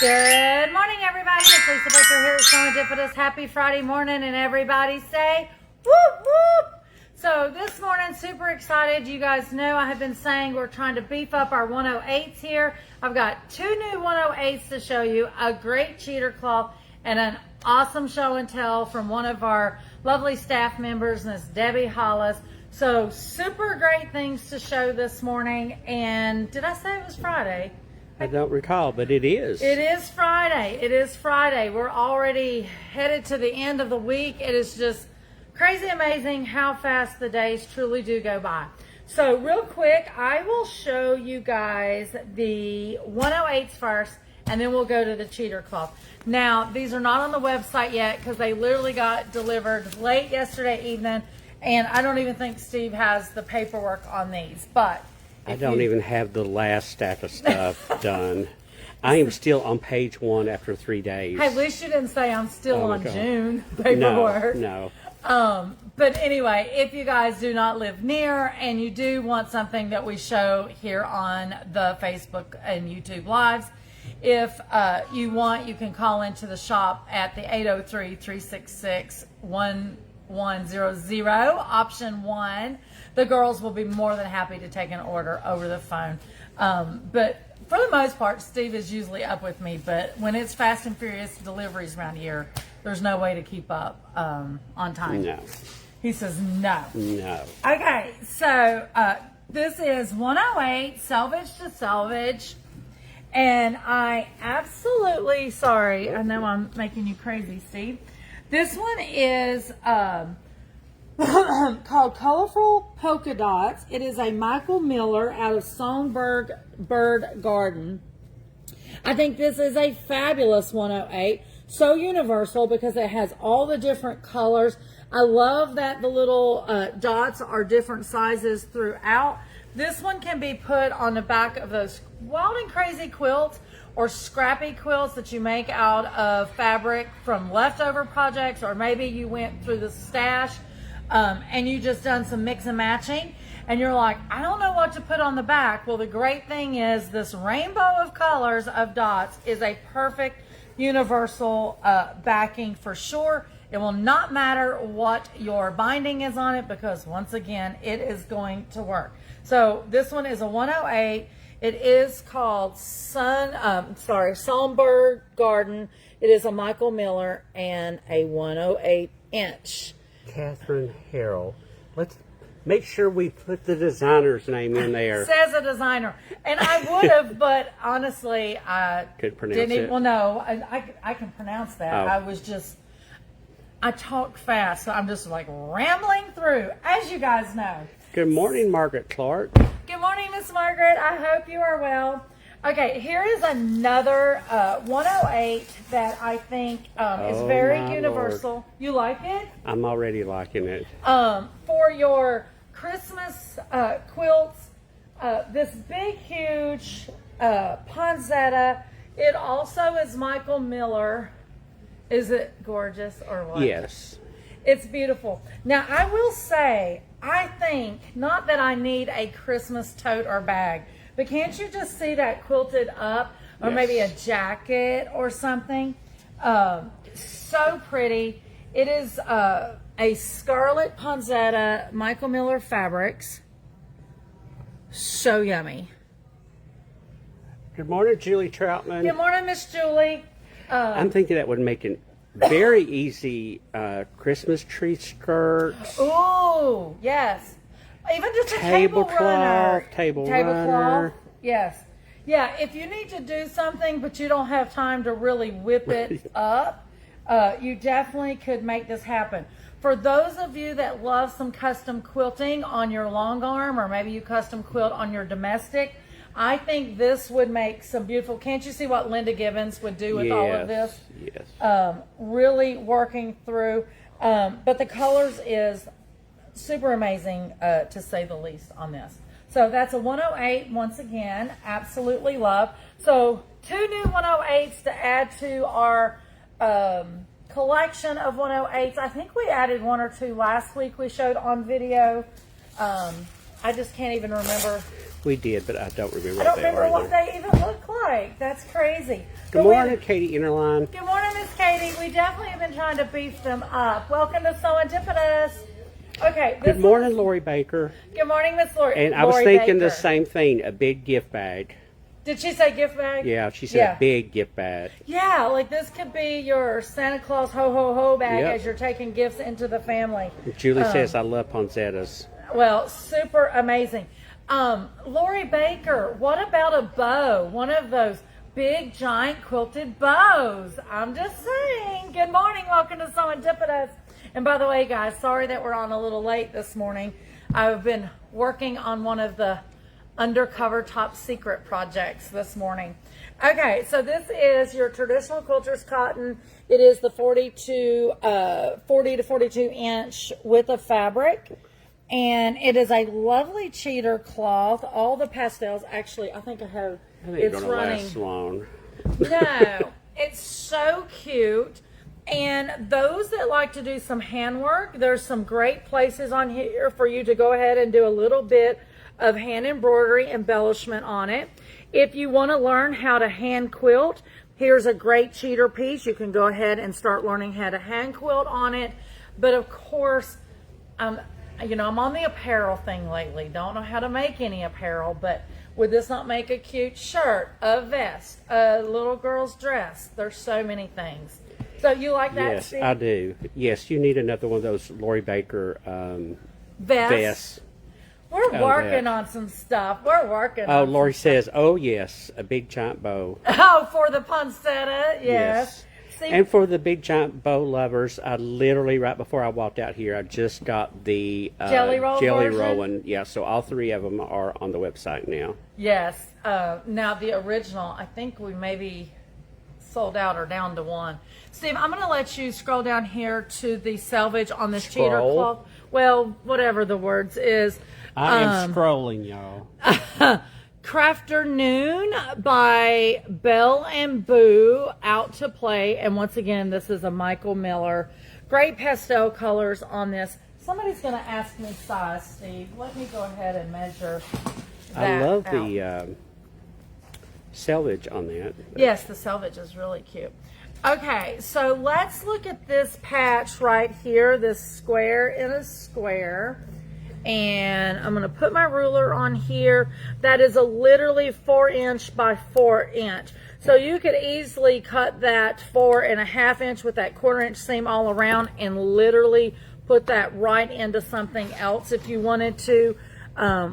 Good morning, everybody. It's Lisa Baker here at SewEndipitous. Happy Friday morning, and everybody say whoop whoop. So this morning, super excited. You guys know I have been saying we're trying to beef up our 108s here. I've got two new 108s to show you, a great cheater cloth and an awesome show and tell from one of our lovely staff members, and it's Debbie Hollis. So super great things to show this morning. And did I say it was Friday? I don't recall, but it is. It is Friday. It is Friday. We're already headed to the end of the week. It is just crazy amazing how fast the days truly do go by. So real quick, I will show you guys the 108s first, and then we'll go to the cheater cloth. Now, these are not on the website yet because they literally got delivered late yesterday evening, and I don't even think Steve has the paperwork on these, but I don't even have the last stack of stuff done. I am still on page 1 after 3 days. Hey, at least you didn't say I'm still on God. June paperwork. No. But anyway, if you guys do not live near and you do want something that we show here on the Facebook and YouTube lives, if you want, you can call into the shop at the 803-366-1100, option 1. The girls will be more than happy to take an order over the phone. But for the most part, Steve is usually up with me. But when it's fast and furious deliveries around here, there's no way to keep up on time. No. He says no. No. Okay, so this is 108 Selvage to Selvage. And I absolutely, sorry, I know I'm making you crazy, Steve. This one is called Colorful Polka Dots. It is a Michael Miller out of Songbird Bird Garden. I think this is a fabulous 108. So universal because it has all the different colors. I love that the little dots are different sizes throughout. This one can be put on the back of those wild and crazy quilts or scrappy quilts that you make out of fabric from leftover projects, or maybe you went through the stash and you just done some mix and matching and you're like, I don't know what to put on the back. Well, the great thing is this rainbow of colors of dots is a perfect universal backing for sure. It will not matter what your binding is on it because once again, it is going to work. So this one is a 108. It is called Songbird Garden. It is a Michael Miller and a 108 inch. Catherine Harrell. Let's make sure we put the designer's name in there. It says a designer. And I would have, but honestly, I Could pronounce didn't even, it. well, no, I can pronounce that. Oh. I talk fast, so I'm just like rambling through, as you guys know. Good morning, Margaret Clark. Good morning, Miss Margaret. I hope you are well. Okay, here is another 108 that I think is very universal. Lord. You like it? I'm already liking it. For your Christmas quilts, this big, huge poinsettia. It also is Michael Miller. Is it gorgeous or what? Yes. It's beautiful. Now, I will say, I think, not that I need a Christmas tote or bag, but can't you just see that quilted up, or Yes. maybe a jacket or something? So pretty. It is a scarlet poinsettia Michael Miller fabrics. So yummy. Good morning, Julie Troutman. Good morning, Miss Julie. I'm thinking that would make a very easy Christmas tree skirt. Ooh, yes. Even just a Tablecloth, runner. table Tablecloth, runner. yes. Yeah, if you need to do something but you don't have time to really whip it up, you definitely could make this happen. For those of you that love some custom quilting on your long arm, or maybe you custom quilt on your domestic, I think this would make some beautiful. Can't you see what Linda Gibbons would do with all of this? Yes. Really working through. But the colors is super amazing, to say the least, on this. So that's a 108 once again. Absolutely love. So 2 new 108s to add to our collection of 108s. I think we added 1 or 2 last week we showed on video. I just can't even remember. We did, but I don't remember I don't what they remember are what either. they even look like. That's crazy. Good morning, Katie Interline. Good morning, Miss Katie. We definitely have been trying to beef them up. Welcome to SewEndipitous. Okay. Good morning, Lori Baker. Good morning, Miss Lori. And I was thinking Baker. the same thing, a big gift bag. Did she say gift bag? Yeah, she said a big gift bag. Yeah, like this could be your Santa Claus ho ho ho bag as you're taking gifts into the family. Julie says, I love poinsettias. Well, super amazing. Lori Baker, what about a bow? One of those big, giant quilted bows. I'm just saying. Good morning. Welcome to SewEndipitous. And by the way, guys, sorry that we're on a little late this morning. I've been working on one of the undercover top secret projects this morning. Okay, so this is your traditional quilter's cotton. It is the 40 to 42 inch width of fabric. And it is a lovely cheater cloth. All the pastels, actually, I think it's gonna running. last long. No, it's so cute. And those that like to do some handwork, there's some great places on here for you to go ahead and do a little bit of hand embroidery embellishment on it. If you want to learn how to hand quilt, here's a great cheater piece. You can go ahead and start learning how to hand quilt on it. But of course, you know, I'm on the apparel thing lately. Don't know how to make any apparel, but would this not make a cute shirt, a vest, a little girl's dress? There's so many things. So you like that? Yes, Steve? I do. Yes, you need another one of those Lori Baker vests. We're working on some stuff. We're working on Lori some says, oh, yes, a big giant bow. Oh, for the poinsettia, yes. See, and for the big giant bow lovers, I literally, right before I walked out here, I just got the Jelly roll version? one. Yeah, so all three of them are on the website now. yes. Now the original, I think we maybe sold out or down to one. Steve, I'm going to let you scroll down here to the selvage on this cheater cloth. Well, whatever the words is. I am scrolling, y'all. Crafternoon by Belle and Boo, out to play. And once again, this is a Michael Miller. Great pastel colors on this. Somebody's going to ask me size, Steve. Let me go ahead and measure that I love out. the selvage on that. Yes, the selvage is really cute. Okay, so let's look at this patch right here, this square in a square. And I'm going to put my ruler on here. That is a literally 4" by 4". So you could easily cut that 4.5 inch with that 1/4 inch seam all around and literally put that right into something else if you wanted to.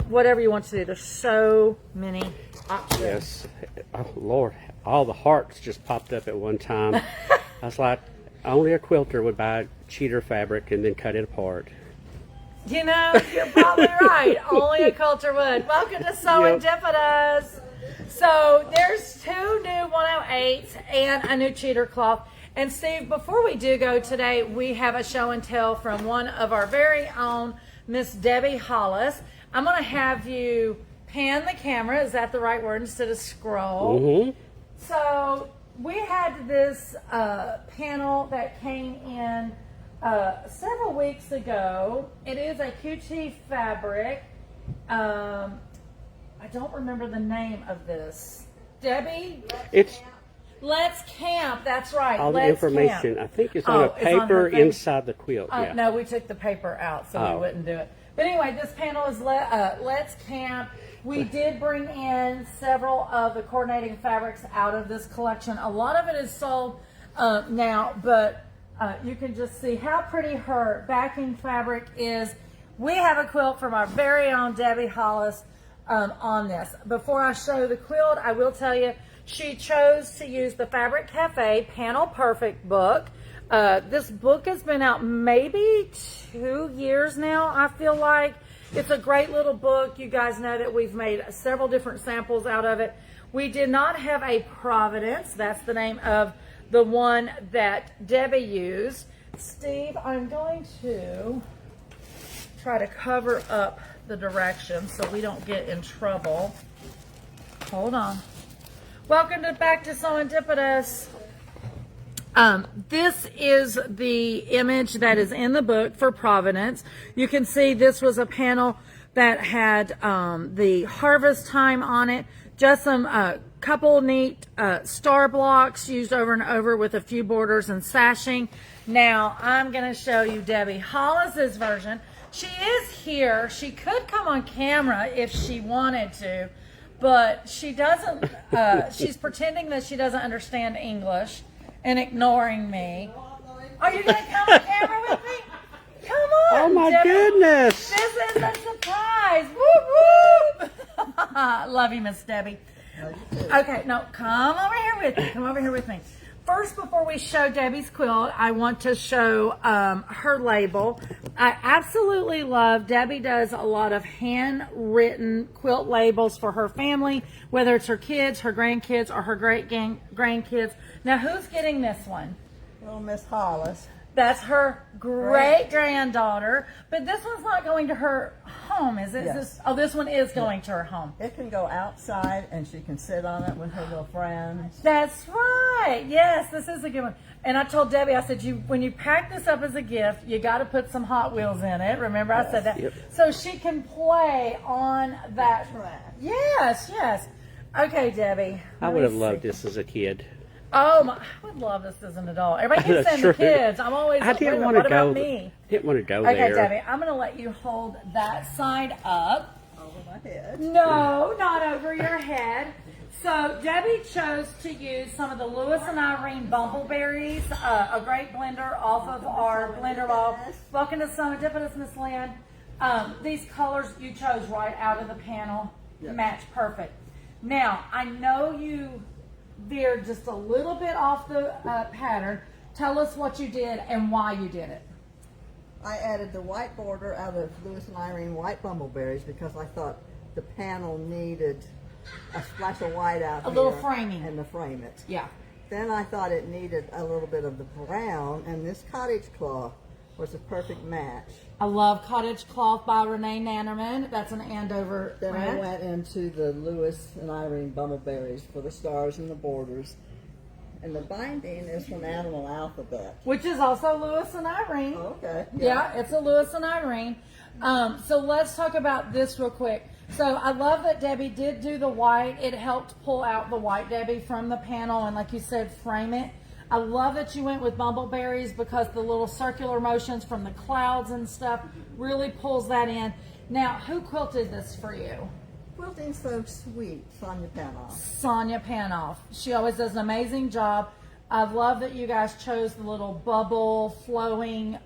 Whatever you want to do. There's so many options. Yes. Oh, Lord, all the hearts just popped up at one time. I was like, only a quilter would buy cheater fabric and then cut it apart. You know, you're probably right. Only a quilter would. Welcome to SewEndipitous. So there's 2 new 108s and a new cheater cloth. And Steve, before we do go today, we have a show and tell from one of our very own Miss Debbie Hollis. I'm going to have you pan the camera. Is that the right word instead of scroll? Mm-hmm. So we had this panel that came in several weeks ago. It is a QT fabric. I don't remember the name of this. Debbie? Let's Camp. That's right. All the Let's information, Camp. I think, is on a It's on her paper thing. inside the quilt. Yeah. No, we took the paper out, so we wouldn't do it. But anyway, this panel is Let's Camp. We did bring in several of the coordinating fabrics out of this collection. A lot of it is sold now, but you can just see how pretty her backing fabric is. We have a quilt from our very own Debbie Hollis on this. Before I show the quilt, I will tell you, she chose to use the Fabric Cafe Panel Perfect book. This book has been out maybe 2 years now, I feel like. It's a great little book. You guys know that we've made several different samples out of it. We did not have a Providence. That's the name of the one that Debbie used. Steve, I'm going to try to cover up the directions so we don't get in trouble. Hold on. Welcome back to SewEndipitous. This is the image that is in the book for Providence. You can see this was a panel that had the harvest time on it, just some couple neat star blocks used over and over with a few borders and sashing. Now I'm going to show you Debbie Hollis's version. She is here. She could come on camera if she wanted to, but she doesn't. She's pretending that she doesn't understand English and ignoring me. Are you going to come on camera with me? Come on. Oh my Debbie. goodness. This is a surprise. Whoop, whoop. Love you, Miss Debbie. Okay, no, come over here with me. Come over here with me. First, before we show Debbie's quilt, I want to show her label. I absolutely love, Debbie does a lot of handwritten quilt labels for her family, whether it's her kids, her grandkids, or her great-grandkids. Now, who's getting this one? Little Miss Hollis. That's her great-granddaughter, but this one's not going to her home, is it? Yes. This one is going to her home. It can go outside and she can sit on it with her little friends. That's right. Yes, this is a good one. And I told Debbie, I said, when you pack this up as a gift, you got to put some Hot Wheels in it. Remember, I said that. Yep. So she can play on that track. Yes, yes. Okay, Debbie. I would have loved this as a kid. Oh, I would love this as an adult. Everybody keeps saying the kids. I'm always. I didn't what want to about go. me? Didn't want to go Okay, there. Debbie, I'm going to let you hold that side up. Over my head. No, not over your head. So Debbie chose to use some of the Lewis and Irene Bumbleberries, a great blender off of our blender ball. Welcome to SewEndipitous, Miss Lynn. These colors you chose right out of the panel match perfect. Now, I know you veered just a little bit off the pattern. Tell us what you did and why you did it. I added the white border out of Lewis and Irene white bumbleberries because I thought the panel needed a splash of white out A here little framing. and to frame it. Yeah. Then I thought it needed a little bit of the brown, and this cottage cloth was a perfect match. I love Cottage Cloth by Renee Nannerman. That's an Andover Then I print. went into the Lewis and Irene bumbleberries for the stars and the borders. And the binding is from Animal Alphabet. Which is also Lewis and Irene. Okay. Yeah, it's a Lewis and Irene. So let's talk about this real quick. So I love that Debbie did do the white. It helped pull out the white, Debbie, from the panel and, like you said, frame it. I love that you went with bumbleberries because the little circular motions from the clouds and stuff really pulls that in. Now, who quilted this for you? Quilting So Sweet, Sonia Panoff. Sonia Panoff. She always does an amazing job. I love that you guys chose the little bubble flowing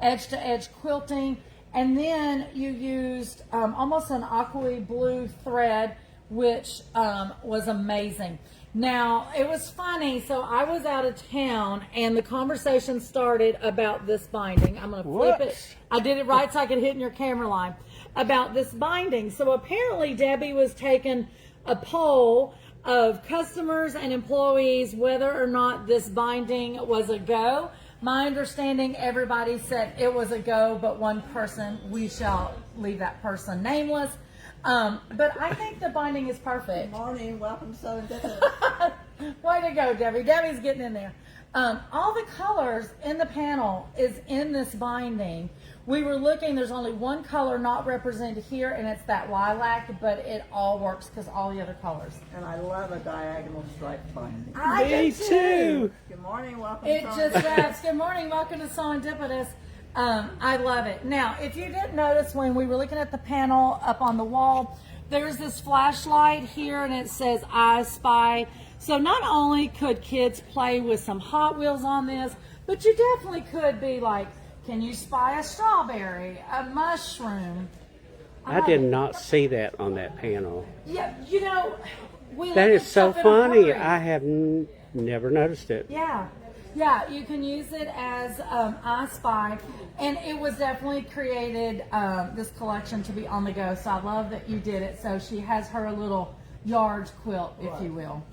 edge-to-edge quilting. And then you used almost an aqua blue thread, which was amazing. Now, it was funny. So I was out of town, and the conversation started about this binding. I'm going to flip it. I did it right so I could hit in your camera line. About this binding. So apparently Debbie was taking a poll of customers and employees whether or not this binding was a go. My understanding, everybody said it was a go, but one person, we shall leave that person nameless. But I think the binding is perfect. Good morning, welcome to SewEndipitous. Way to go, Debbie. Debbie's getting in there. All the colors in the panel is in this binding. We were looking, there's only one color not represented here, and it's that lilac, but it all works because all the other colors. And I love a diagonal stripe binding. I Me do too. Good morning, welcome It to just says, good morning, welcome to SewEndipitous. I love it. Now, if you didn't notice when we were looking at the panel up on the wall, there's this flashlight here, and it says I Spy. So not only could kids play with some Hot Wheels on this, but you definitely could be like, can you spy a strawberry, a mushroom? I did not see that on that panel. Yeah, you know, we That look is at so stuff in a funny. hurry. I have never noticed it. Yeah, yeah, you can use it as I Spy, and it was definitely created, this collection, to be on the go, so I love that you did it. So she has her little yard quilt, if you will.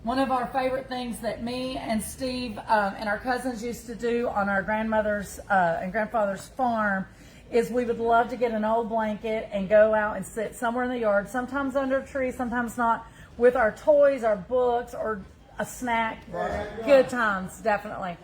One of our favorite things that me and Steve and our cousins used to do on our grandmother's and grandfather's farm is we would love to get an old blanket and go out and sit somewhere in the yard, sometimes under a tree, sometimes not, with our toys, our books, or a snack. Good times, definitely.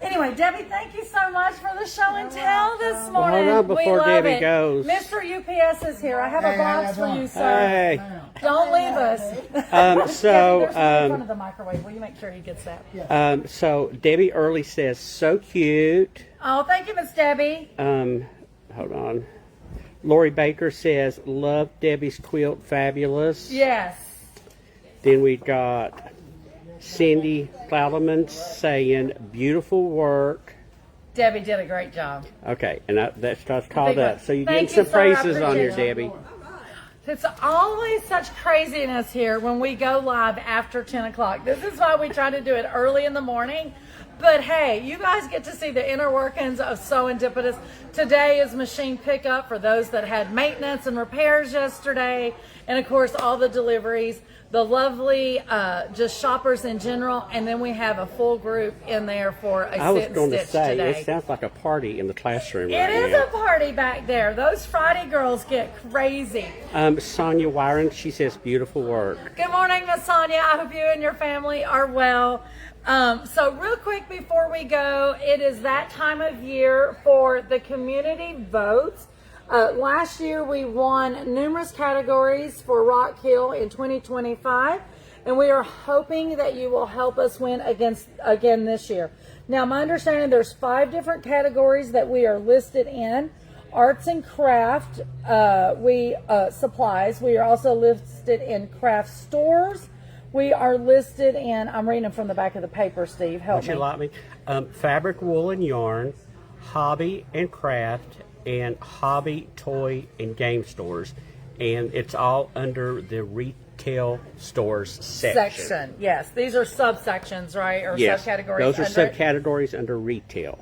Anyway, Debbie, thank you so much for the show and tell this Well, morning. hold on We before love Debbie it. goes. Mr. UPS is here. I have a Hey, how box you for doing? you, sir. Hey. Don't leave us. Debbie, there's one in front of the microwave. Will you make sure he gets that? So Debbie Early says, so cute. Oh, thank you, Miss Debbie. Hold on. Lori Baker says, love Debbie's quilt, fabulous. Yes. Then we got Cindy Cloudeman saying, beautiful work. Debbie did a great job. Okay, and that's called Big up. one. So you're Thank getting you, some sir. I praises on here, appreciate Debbie. It's always such craziness here when we go live after 10 o'clock. This is why we try to do it early in the morning. But hey, you guys get to see the inner workings of SewEndipitous. Today is machine pickup for those that had maintenance and repairs yesterday. And of course, all the deliveries, the lovely just shoppers in general. And then we have a full group in there for a I was sit going and to stitch say, today. it sounds like a party in the classroom It right is now. a party back there. Those Friday girls get crazy. Sonia Wyron, she says, beautiful work. Good morning, Miss Sonia. I hope you and your family are well. So real quick before we go, it is that time of year for the community votes. Last year we won numerous categories for Rock Hill in 2025, and we are hoping that you will help us win again this year. Now, my understanding, there's 5 different categories that we are listed in. Arts and craft, supplies. We are also listed in craft stores. We are listed in, I'm reading them from the back of the paper, Steve, help Would me. you like me? Fabric, wool, and yarn, hobby and craft, and hobby, toy, and game stores. And it's all under the retail stores section. Yes, these are subsections, right? Or Yes, subcategories. those are under it. subcategories under retail.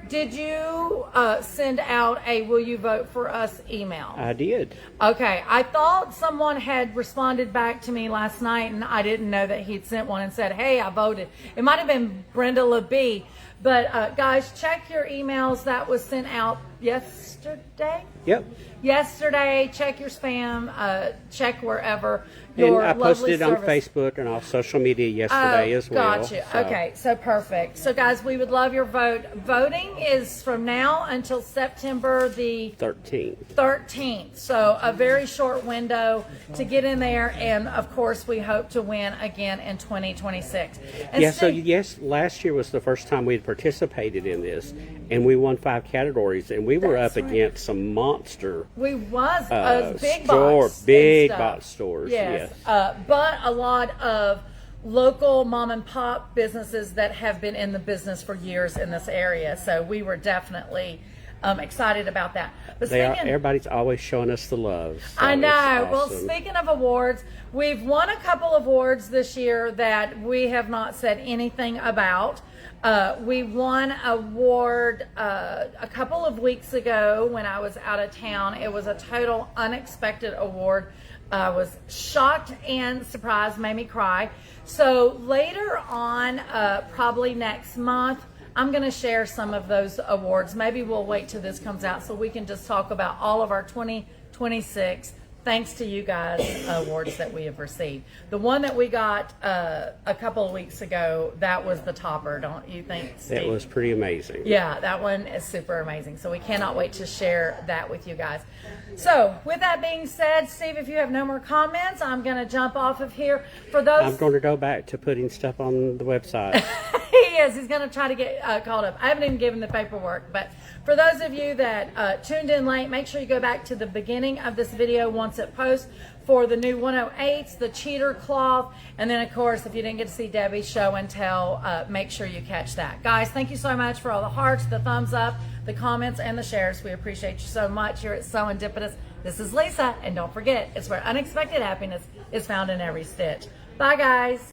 Did you send out a will you vote for us email? I did. Okay, I thought someone had responded back to me last night, and I didn't know that he'd sent one and said, hey, I voted. It might have been Brenda LeBee. But guys, check your emails. That was sent out yesterday. Yep. Yesterday, check your spam, check wherever. And Your I posted it on service. Facebook and all social media yesterday as well. Gotcha. So. Okay, so perfect. So guys, we would love your vote. Voting is from now until September the 13th. So a very short window to get in there. And of course, we hope to win again in 2026. And Yeah, so Steve- yes, last year was the first time we had participated in this, and we won 5 categories, and we were That's up right. against some monster we was a big store, box. big and box stuff. stores. Yes. Yes. But a lot of local mom and pop businesses that have been in the business for years in this area. So we were definitely excited about that. But Everybody's always showing us the love. So I know. it's Well, awesome. speaking of awards, we've won a couple of awards this year that we have not said anything about. We won an award a couple of weeks ago when I was out of town. It was a total unexpected award. I was shocked and surprised, made me cry. So later on, probably next month, I'm going to share some of those awards. Maybe we'll wait till this comes out so we can just talk about all of our 2026 thanks to you guys awards that we have received. The one that we got a couple of weeks ago, that was the topper, don't you think, Steve? That was pretty amazing. Yeah, that one is super amazing. So we cannot wait to share that with you guys. So with that being said, Steve, if you have no more comments, I'm going to jump off of here. For those, I'm going to go back to putting stuff on the website. he is. He's going to try to get called up. I haven't even given the paperwork, but for those of you that tuned in late, make sure you go back to the beginning of this video once it posts for the new 108s, the cheater cloth, and then of course, if you didn't get to see Debbie's show and tell, make sure you catch that. Guys, thank you so much for all the hearts, the thumbs up, the comments, and the shares. We appreciate you so much here at SewEndipitous. This is Lisa, and don't forget, it's where unexpected happiness is found in every stitch. Bye, guys.